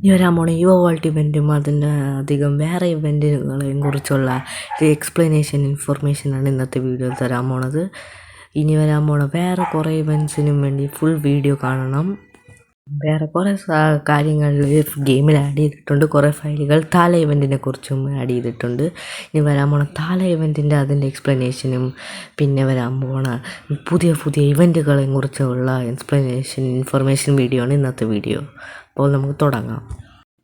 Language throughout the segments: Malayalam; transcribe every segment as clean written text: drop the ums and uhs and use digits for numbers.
ഇനി വരാൻ പോണ യുവ വേൾഡ് ഇവൻറ്റും അതിൻ്റെ അധികം വേറെ ഇവൻറ്റുകളെയും കുറിച്ചുള്ള എക്സ്പ്ലനേഷൻ ഇൻഫർമേഷനാണ് ഇന്നത്തെ വീഡിയോയിൽ തരാൻ പോണത്. ഇനി വരാൻ പോണ വേറെ കുറേ ഇവൻറ്റ്സിനും വേണ്ടി ഫുൾ വീഡിയോ കാണണം. വേറെ കുറേ കാര്യങ്ങളിൽ ഗെയിമിൽ ആഡ് ചെയ്തിട്ടുണ്ട്. കുറേ ഫയലുകൾ താല ഇവൻറ്റിനെ കുറിച്ചും ആഡ് ചെയ്തിട്ടുണ്ട്. ഇനി വരാൻ പോണ താല ഇവൻറ്റിൻ്റെ അതിൻ്റെ എക്സ്പ്ലനേഷനും പിന്നെ വരാൻ പോണ പുതിയ പുതിയ ഇവൻറ്റുകളെയും കുറിച്ചുള്ള എക്സ്പ്ലനേഷൻ ഇൻഫർമേഷൻ വീഡിയോ ആണ് ഇന്നത്തെ വീഡിയോ. അപ്പോൾ നമുക്ക് തുടങ്ങാം.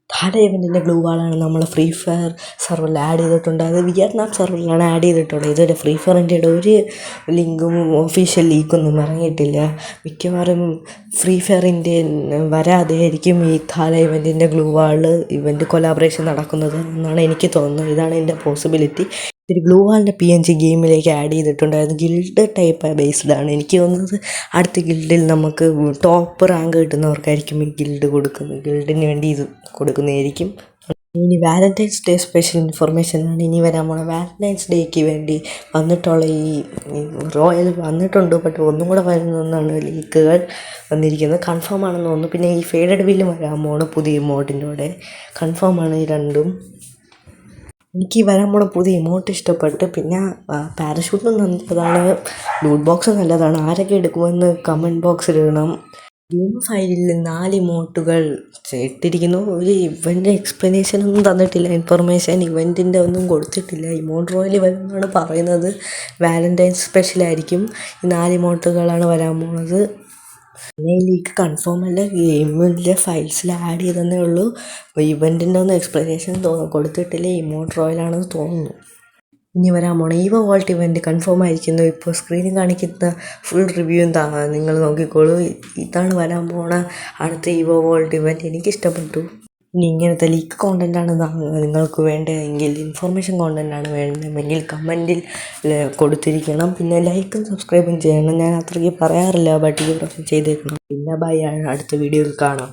താല ഇവൻറ്റിൻ്റെ ഗ്ലൂ വാളാണ് നമ്മൾ ഫ്രീ ഫയർ സെർവറിൽ ആഡ് ചെയ്തിട്ടുണ്ട്. അത് വിയറ്റ്നാം സെർവറിലാണ് ആഡ് ചെയ്തിട്ടുള്ളത്. ഇതുവരെ ഫ്രീ ഫയറിൻ്റെ ഒരു ലിങ്കും ഒഫീഷ്യൽ ലീക്കൊന്നും ഇറങ്ങിയിട്ടില്ല. മിക്കവാറും ഫ്രീ ഫയറിൻ്റെ വരാതെ ആയിരിക്കും ഈ താല ഇവൻറ്റിൻ്റെ ഗ്ലൂ വാൾ ഇവൻറ്റ് കൊലാബറേഷൻ നടക്കുന്നത് എന്നാണ് എനിക്ക് തോന്നുന്നത്. ഇതാണ് എൻ്റെ പോസിബിലിറ്റി. ഒരു ഗ്ലൂ വാളിൻ്റെ PNG ഗെയിമിലേക്ക് ആഡ് ചെയ്തിട്ടുണ്ട്. അത് ഗിൽഡ് ടൈപ്പ് ബേസ്ഡാണ്. എനിക്ക് തോന്നുന്നത് അടുത്ത ഗിൽഡിൽ നമുക്ക് ടോപ്പ് റാങ്ക് കിട്ടുന്നവർക്കായിരിക്കും ഈ ഗിൽഡിന് വേണ്ടി ഇത് കൊടുക്കുന്നതായിരിക്കും. ഇനി വാലൻറ്റൈൻസ് ഡേ സ്പെഷ്യൽ ഇൻഫർമേഷനാണ് ഇനി വരാൻ പോണത്. വാലൻറ്റൈൻസ് ഡേക്ക് വേണ്ടി വന്നിട്ടുള്ള ഈ റോയൽ വന്നിട്ടുണ്ട്. ബട്ട് ഒന്നും കൂടെ വരുന്നതെന്നാണ് ലീക്കുകൾ വന്നിരിക്കുന്നത്. കൺഫേം ആണെന്ന് തോന്നുന്നു. പിന്നെ ഈ ഫേഡഡ് വീലും വരാൻ പോണ പുതിയ ഇമോട്ടിൻ്റെ കൂടെ കൺഫേം ആണ് ഈ രണ്ടും. എനിക്ക് വരാൻ പോണ പുതിയ ഇമോട്ട് ഇഷ്ടപ്പെട്ട്. പിന്നെ പാരഷൂട്ടും നല്ലതാണ്, ലൂട്ട് ബോക്സ് നല്ലതാണ്. ആരൊക്കെ എടുക്കുമെന്ന് കമൻറ്റ് ബോക്സിൽ ഇടണം. ഗെയിം ഫയലിൽ 4 ഇമോട്ടുകൾ ഇട്ടിരിക്കുന്നു. ഒരു ഇവൻ്റ് എക്സ്പ്ലനേഷനൊന്നും തന്നിട്ടില്ല. ഇൻഫർമേഷൻ ഇവൻറ്റിൻ്റെ ഒന്നും കൊടുത്തിട്ടില്ല. ഇമോട്ട് റോയൽ വരുമെന്നാണ് പറയുന്നത്. വാലൻറ്റൈൻസ് സ്പെഷ്യലായിരിക്കും. ഈ 4 ഇമോട്ടുകളാണ് വരാൻ പോകുന്നത്. പിന്നെ ഈ ലീക്ക് കൺഫേം അല്ല, ഗെയിമിലെ ഫയൽസിൽ ആഡ് ചെയ്തതേ ഉള്ളൂ. ഇവൻറ്റിൻ്റെ ഒന്നും എക്സ്പ്ലനേഷൻ കൊടുത്തിട്ടില്ല. ഇമോട്ട് റോയലാണെന്ന് തോന്നുന്നു. ഇനി വരാൻ പോണ ഈവോ വേൾഡ് ഇവൻറ്റ് കൺഫേം ആയിരിക്കുന്നു. ഇപ്പോൾ സ്ക്രീനിൽ കാണിക്കുന്ന ഫുൾ റിവ്യൂ നിങ്ങൾ നോക്കിക്കോളൂ. ഇതാണ് വരാൻ പോണ അടുത്ത ഈവോ വേൾഡ് ഇവൻറ്റ്. എനിക്കിഷ്ടപ്പെട്ടു. ഇനി ഇങ്ങനത്തെ ലീക്ക് കോണ്ടൻ്റാണ് നിങ്ങൾക്ക് വേണ്ടതെങ്കിൽ, ഇൻഫർമേഷൻ കോണ്ടൻ്റാണ് വേണ്ടതെങ്കിൽ കമൻറ്റിൽ കൊടുത്തിരിക്കണം. പിന്നെ ലൈക്കും സബ്സ്ക്രൈബും ചെയ്യണം. ഞാൻ അത്രയ്ക്ക് പറയാറില്ല, ബട്ട് ഈ പ്രാവശ്യം ചെയ്തേക്കണം. പിന്നെ ബൈ, അടുത്ത വീഡിയോയിൽ കാണാം.